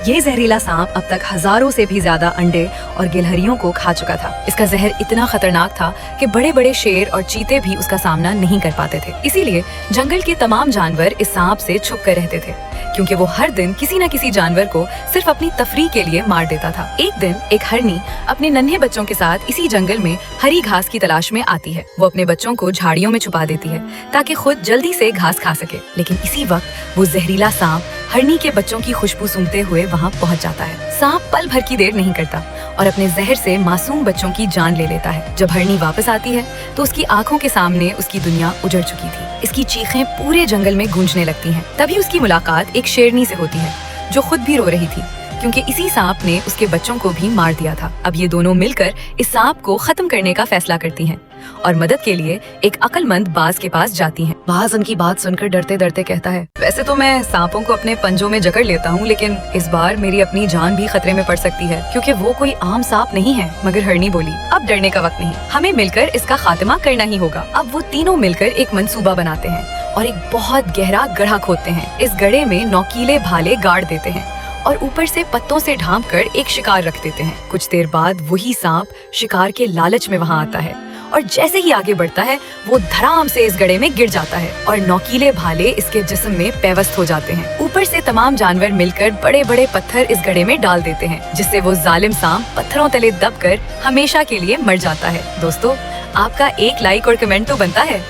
ये जहरीला सांप अब तक हजारों से भी ज्यादा अंडे और गिलहरियों को खा चुका था। इसका जहर इतना खतरनाक था कि बड़े बड़े शेर और चीते भी उसका सामना नहीं कर पाते थे। इसीलिए जंगल के तमाम जानवर इस सांप से छुप कर रहते थे, क्योंकि वो हर दिन किसी न किसी जानवर को सिर्फ अपनी तफरीह के लिए मार देता था। एक दिन एक हरनी अपने नन्हे बच्चों के साथ इसी जंगल में हरी घास की तलाश में आती है। वो अपने बच्चों को झाड़ियों में छुपा देती है ताकि खुद जल्दी से घास खा सके। लेकिन इसी वक्त वो जहरीला सांप हरनी के बच्चों की खुशबू सूंघते हुए वहाँ पहुँच जाता है। सांप पल भर की देर नहीं करता और अपने जहर से मासूम बच्चों की जान ले लेता है। जब हरनी वापस आती है तो उसकी आंखों के सामने उसकी दुनिया उजड़ चुकी थी। इसकी चीखें पूरे जंगल में गूंजने लगती हैं। तभी उसकी मुलाकात एक शेरनी से होती है जो खुद भी रो रही थी, क्योंकि इसी सांप ने उसके बच्चों को भी मार दिया था। अब ये दोनों मिलकर इस सांप को खत्म करने का फैसला करती हैं और मदद के लिए एक अक्लमंद बाज के पास जाती हैं। बाज उनकी बात सुनकर डरते डरते कहता है, वैसे तो मैं सांपों को अपने पंजों में जकड़ लेता हूँ, लेकिन इस बार मेरी अपनी जान भी खतरे में पड़ सकती है, क्योंकि वो कोई आम सांप नहीं है। मगर हरनी बोली, अब डरने का वक्त नहीं, हमें मिलकर इसका खात्मा करना ही होगा। अब वो तीनों मिलकर एक मंसूबा बनाते हैं और एक बहुत गहरा गड्ढा खोदते हैं। इस गड्ढे में नौकीले भाले गाड़ देते हैं और ऊपर से पत्तों से ढांप कर एक शिकार रख देते हैं। कुछ देर बाद वही सांप शिकार के लालच में वहाँ आता है और जैसे ही आगे बढ़ता है वो धड़ाम से इस गड्ढे में गिर जाता है और नौकीले भाले इसके जिस्म में पैवस्त हो जाते हैं। ऊपर से तमाम जानवर मिलकर बड़े बड़े पत्थर इस गड्ढे में डाल देते हैं, जिससे वो जालिम सांप पत्थरों तले दबकर हमेशा के लिए मर जाता है। दोस्तों, आपका एक लाइक और कमेंट तो बनता है।